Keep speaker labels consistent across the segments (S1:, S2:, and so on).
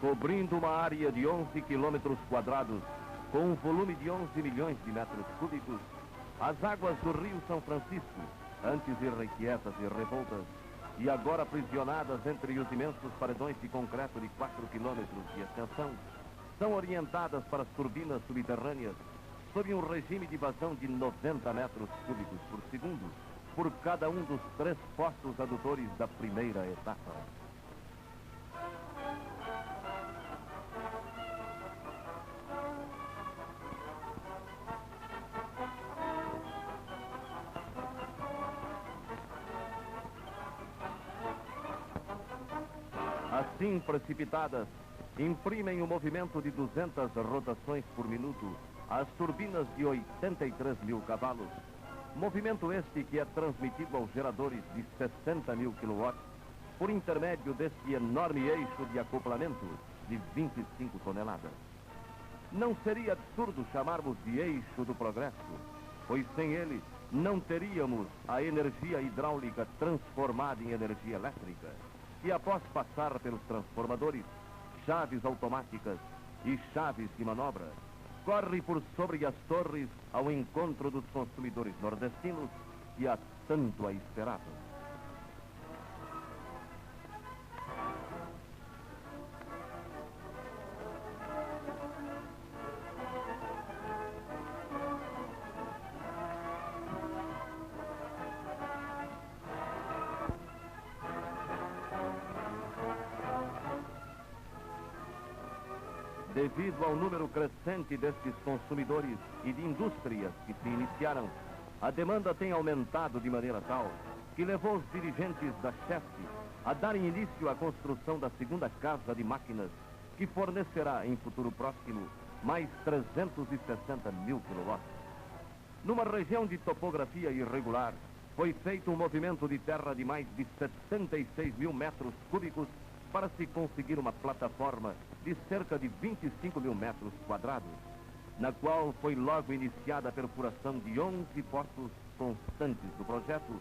S1: cobrindo uma área de 11 quilômetros quadrados, com um volume de 11 milhões de metros cúbicos, as águas do Rio São Francisco, antes irrequietas e revoltas, e agora aprisionadas entre os imensos paredões de concreto de 4 quilômetros de extensão, são orientadas para as turbinas subterrâneas sob um regime de vazão de 90 metros cúbicos por segundo, por cada um dos 3 postos adutores da primeira etapa. Assim precipitadas, imprimem um movimento de 200 rotações por minuto às turbinas de 83 mil cavalos. Movimento este que é transmitido aos geradores de 60 mil kW por intermédio deste enorme eixo de acoplamento de 25 toneladas. Não seria absurdo chamarmos de eixo do progresso, pois sem ele não teríamos a energia hidráulica transformada em energia elétrica, que após passar pelos transformadores, chaves automáticas e chaves de manobra, corre por sobre as torres ao encontro dos consumidores nordestinos que há tanto a esperavam. Devido ao número crescente destes consumidores e de indústrias que se iniciaram, a demanda tem aumentado de maneira tal que levou os dirigentes da CHESF a darem início à construção da segunda casa de máquinas, que fornecerá em futuro próximo mais 360 mil kW. Numa região de topografia irregular, foi feito um movimento de terra de mais de 76 mil metros cúbicos para se conseguir uma plataforma de cerca de 25 mil metros quadrados, na qual foi logo iniciada a perfuração de 11 poços constantes do projeto,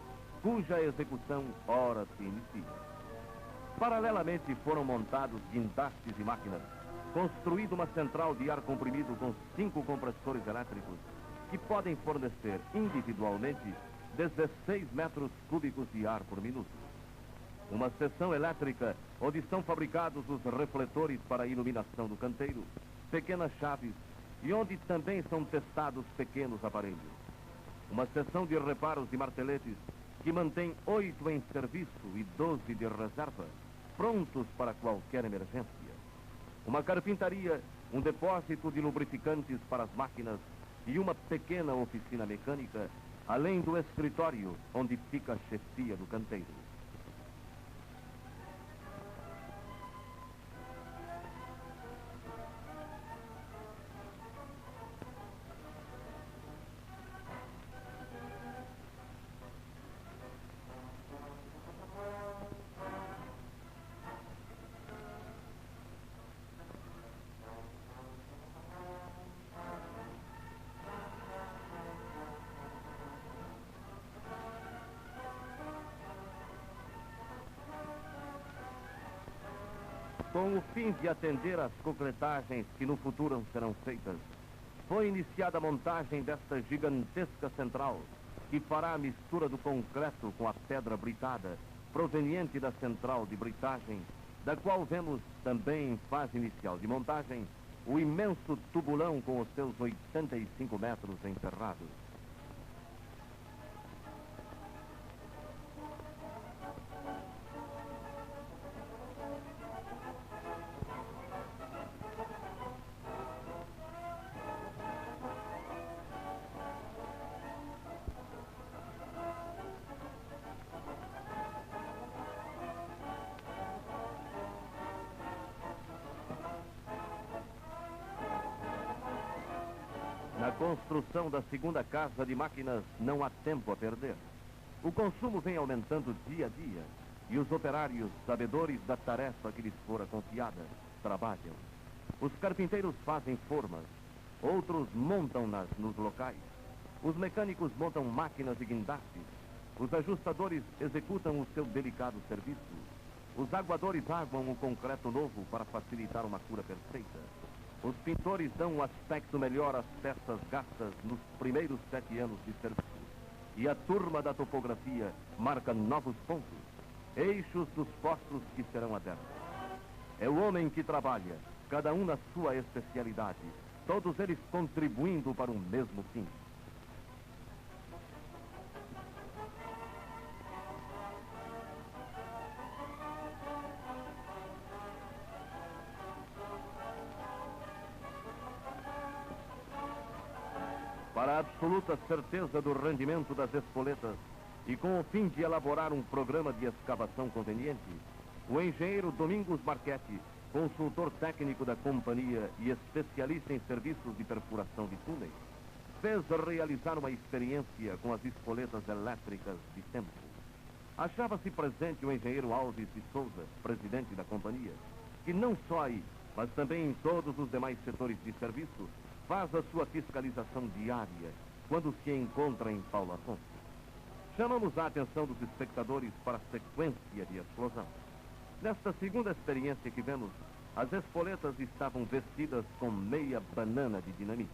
S1: cuja execução ora se inicia. Paralelamente foram montados guindastes e máquinas, construída uma central de ar comprimido com 5 compressores elétricos, que podem fornecer individualmente 16 metros cúbicos de ar por minuto. Uma seção elétrica, onde são fabricados os refletores para a iluminação do canteiro, pequenas chaves e onde também são testados pequenos aparelhos. Uma seção de reparos de marteletes, que mantém 8 em serviço e 12 de reserva, prontos para qualquer emergência. Uma carpintaria, um depósito de lubrificantes para as máquinas e uma pequena oficina mecânica, além do escritório onde fica a chefia do canteiro. Com o fim de atender às concretagens que no futuro serão feitas, foi iniciada a montagem desta gigantesca central, que fará a mistura do concreto com a pedra britada, proveniente da central de britagem, da qual vemos também em fase inicial de montagem o imenso tubulão com os seus 85 metros enterrados. Na construção da segunda casa de máquinas não há tempo a perder. O consumo vem aumentando dia a dia e os operários, sabedores da tarefa que lhes fora confiada, trabalham. Os carpinteiros fazem formas, outros montam-nas nos locais. Os mecânicos montam máquinas e guindastes. Os ajustadores executam o seu delicado serviço. Os aguadores aguam o concreto novo para facilitar uma cura perfeita. Os pintores dão um aspecto melhor às peças gastas nos primeiros 7 anos de serviço. E a turma da topografia marca novos pontos, eixos dos postos que serão abertos. É o homem que trabalha, cada um na sua especialidade, todos eles contribuindo para o mesmo fim. Para a absoluta certeza do rendimento das espoletas e com o fim de elaborar um programa de escavação conveniente, o engenheiro Domingos Marchetti, consultor técnico da companhia e especialista em serviços de perfuração de túneis, fez realizar uma experiência com as espoletas elétricas de tempo. Achava-se presente o engenheiro Alves de Souza, presidente da companhia, que não só aí, mas também em todos os demais setores de serviço, faz a sua fiscalização diária quando se encontra em Paulo Afonso. Chamamos a atenção dos espectadores para a sequência de explosão. Nesta segunda experiência que vemos, as espoletas estavam vestidas com meia banana de dinamite.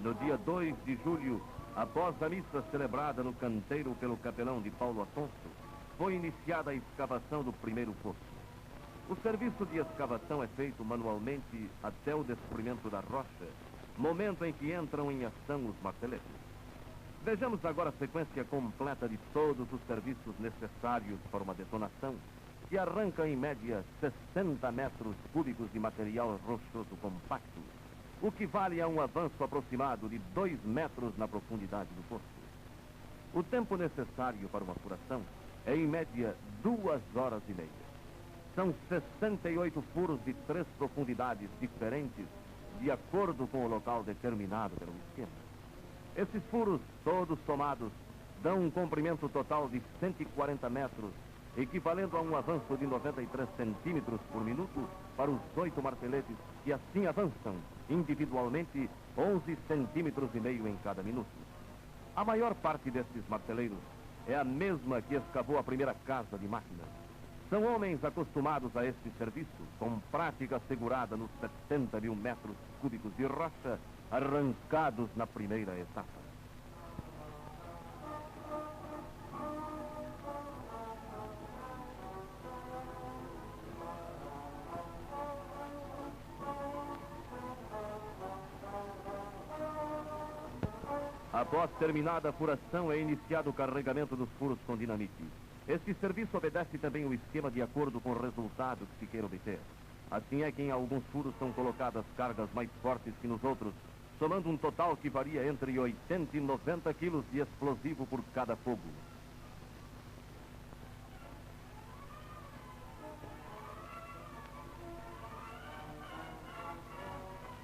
S1: No dia 2 de julho, após a missa celebrada no canteiro pelo capelão de Paulo Afonso, foi iniciada a escavação do primeiro poço. O serviço de escavação é feito manualmente até o descobrimento da rocha, momento em que entram em ação os marteletes. Vejamos agora a sequência completa de todos os serviços necessários para uma detonação, que arranca em média 60 metros cúbicos de material rochoso compacto, o que vale a um avanço aproximado de 2 metros na profundidade do poço. O tempo necessário para uma furação é, em média, 2 horas e meia. São 68 furos de 3 profundidades diferentes, de acordo com o local determinado pelo esquema. Esses furos, todos somados, dão um comprimento total de 140 metros, equivalendo a um avanço de 93 centímetros por minuto para os 8 marteletes, que assim avançam, individualmente, 11 centímetros e meio em cada minuto. A maior parte desses marteleiros é a mesma que escavou a primeira casa de máquinas. São homens acostumados a este serviço, com prática assegurada nos 70 mil metros cúbicos de rocha arrancados na primeira etapa. Após terminada a furação, é iniciado o carregamento dos furos com dinamite. Este serviço obedece também o esquema de acordo com o resultado que se queira obter. Assim é que em alguns furos são colocadas cargas mais fortes que nos outros, somando um total que varia entre 80 e 90 quilos de explosivo por cada fogo.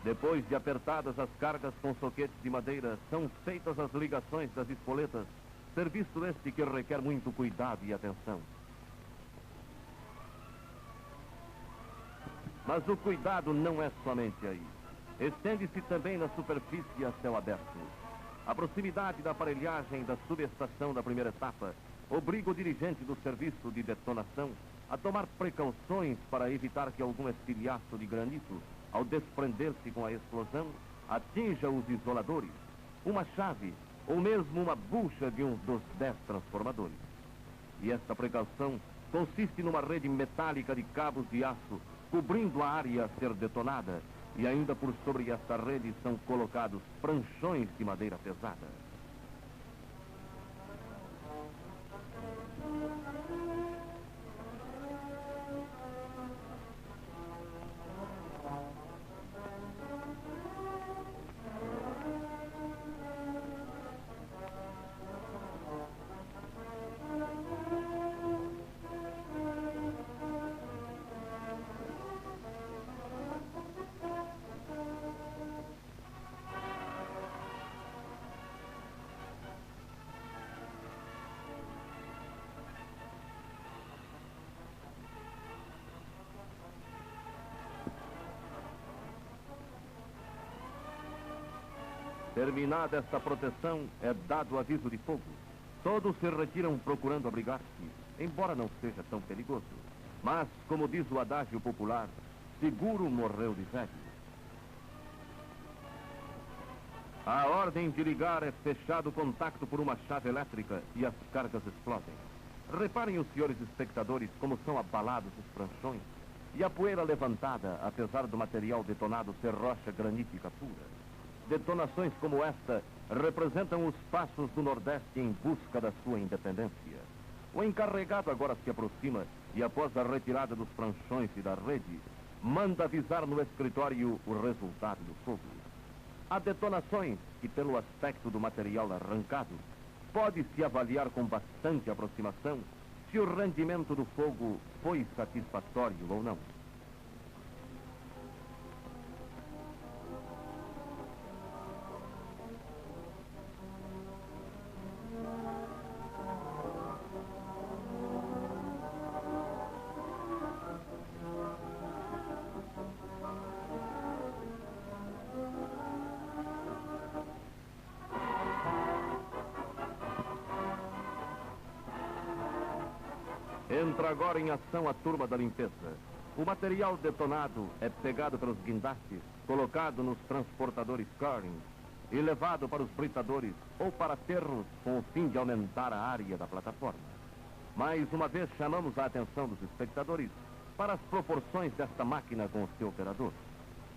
S1: Depois de apertadas as cargas com soquetes de madeira, são feitas as ligações das espoletas, serviço este que requer muito cuidado e atenção. Mas o cuidado não é somente aí. Estende-se também na superfície a céu aberto. A proximidade da aparelhagem da subestação da primeira etapa obriga o dirigente do serviço de detonação a tomar precauções para evitar que algum estilhaço de granito, ao desprender-se com a explosão, atinja os isoladores, uma chave ou mesmo uma bucha de um dos 10 transformadores. E esta precaução consiste numa rede metálica de cabos de aço cobrindo a área a ser detonada, e ainda por sobre esta rede são colocados pranchões de madeira pesada. Terminada esta proteção, é dado aviso de fogo. Todos se retiram procurando abrigar-se, embora não seja tão perigoso. Mas, como diz o adágio popular, seguro morreu de velho. A ordem de ligar é fechado o contato por uma chave elétrica e as cargas explodem. Reparem os senhores espectadores como são abalados os pranchões e a poeira levantada, apesar do material detonado ser rocha granítica pura. Detonações como esta representam os passos do Nordeste em busca da sua independência. O encarregado agora se aproxima e, após a retirada dos pranchões e da rede, manda avisar no escritório o resultado do fogo. Há detonações que, pelo aspecto do material arrancado, pode-se avaliar com bastante aproximação se o rendimento do fogo foi satisfatório ou não. Entra agora em ação a turma da limpeza. O material detonado é pegado pelos guindastes, colocado nos transportadores Curling e levado para os britadores ou para aterros com o fim de aumentar a área da plataforma. Mais uma vez chamamos a atenção dos espectadores para as proporções desta máquina com o seu operador.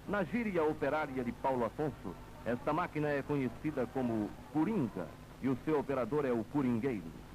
S1: Na gíria operária de Paulo Afonso, esta máquina é conhecida como Coringa e o seu operador é o Coringueiro.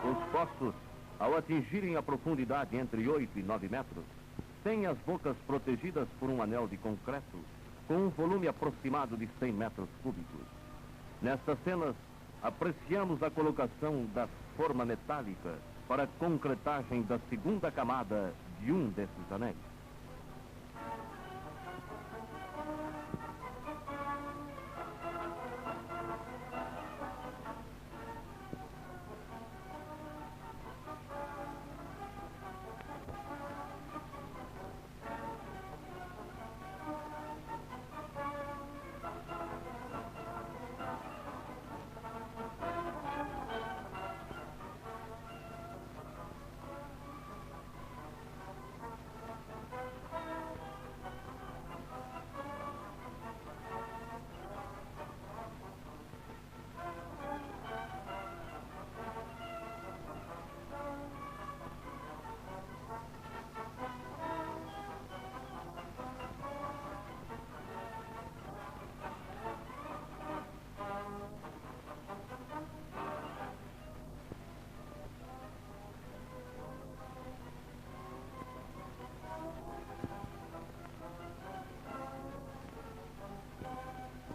S1: Os poços, ao atingirem a profundidade entre 8 e 9 metros, têm as bocas protegidas por um anel de concreto com um volume aproximado de 100 metros cúbicos. Nestas cenas, apreciamos a colocação da forma metálica para a concretagem da segunda camada de um desses anéis.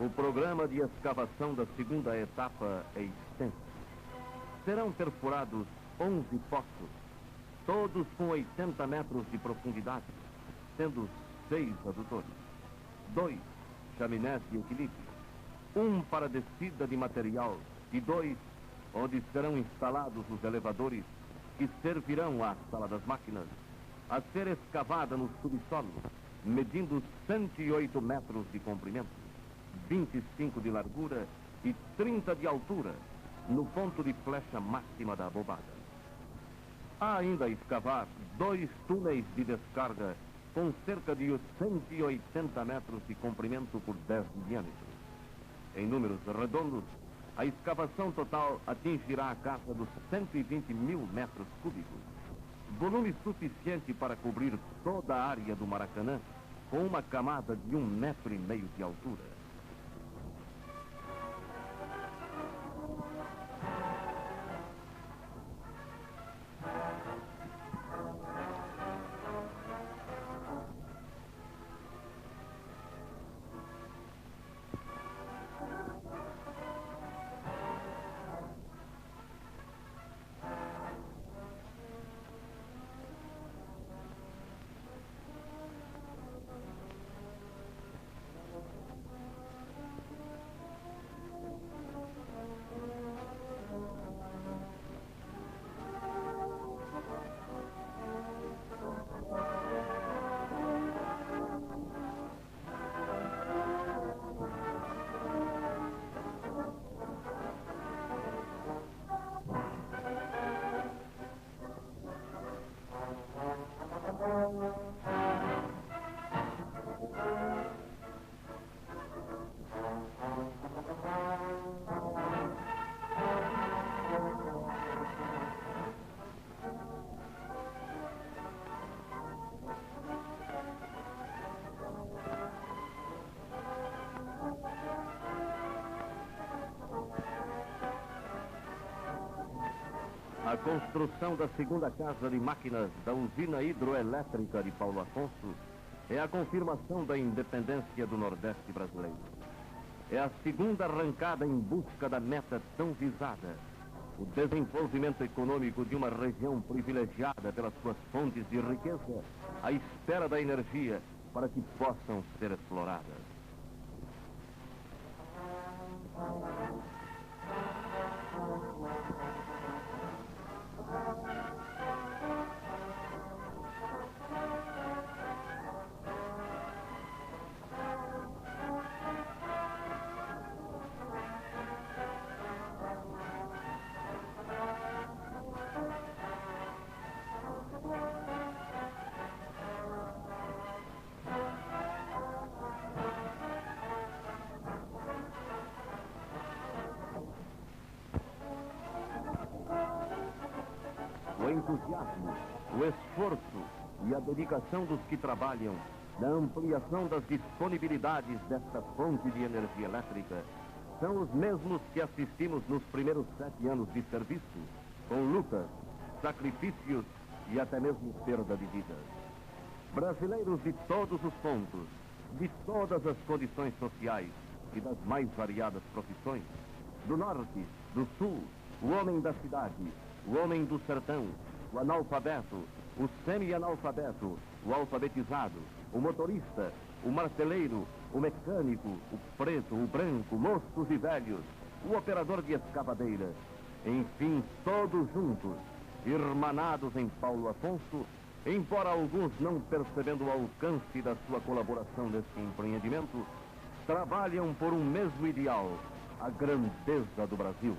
S1: O programa de escavação da segunda etapa é extenso. Serão perfurados 11 poços, todos com 80 metros de profundidade, sendo 6 adutores, 2 chaminés de equilíbrio, 1 para descida de material e 2 onde serão instalados os elevadores que servirão à sala das máquinas, a ser escavada no subsolo, medindo 108 metros de comprimento, 25 de largura e 30 de altura, no ponto de flecha máxima da abobada. Há ainda a escavar 2 túneis de descarga com cerca de 180 metros de comprimento por 10 de diâmetro. Em números redondos, a escavação total atingirá a casa dos 120 mil metros cúbicos, volume suficiente para cobrir toda a área do Maracanã com uma camada de 1,5 metro de altura. A construção da segunda casa de máquinas da usina hidroelétrica de Paulo Afonso é a confirmação da independência do Nordeste brasileiro. É a segunda arrancada em busca da meta tão visada, o desenvolvimento econômico de uma região privilegiada pelas suas fontes de riqueza, à espera da energia para que possam ser exploradas. O entusiasmo, o esforço e a dedicação dos que trabalham na ampliação das disponibilidades desta fonte de energia elétrica são os mesmos que assistimos nos primeiros 7 anos de serviço, com lutas, sacrifícios e até mesmo perda de vidas. Brasileiros de todos os pontos, de todas as condições sociais e das mais variadas profissões, do norte, do sul, o homem da cidade, o homem do sertão, o analfabeto, o semi-analfabeto, o alfabetizado, o motorista, o marteleiro, o mecânico, o preto, o branco, moços e velhos, o operador de escavadeira, enfim, todos juntos, irmanados em Paulo Afonso, embora alguns não percebendo o alcance da sua colaboração nesse empreendimento, trabalham por um mesmo ideal, a grandeza do Brasil.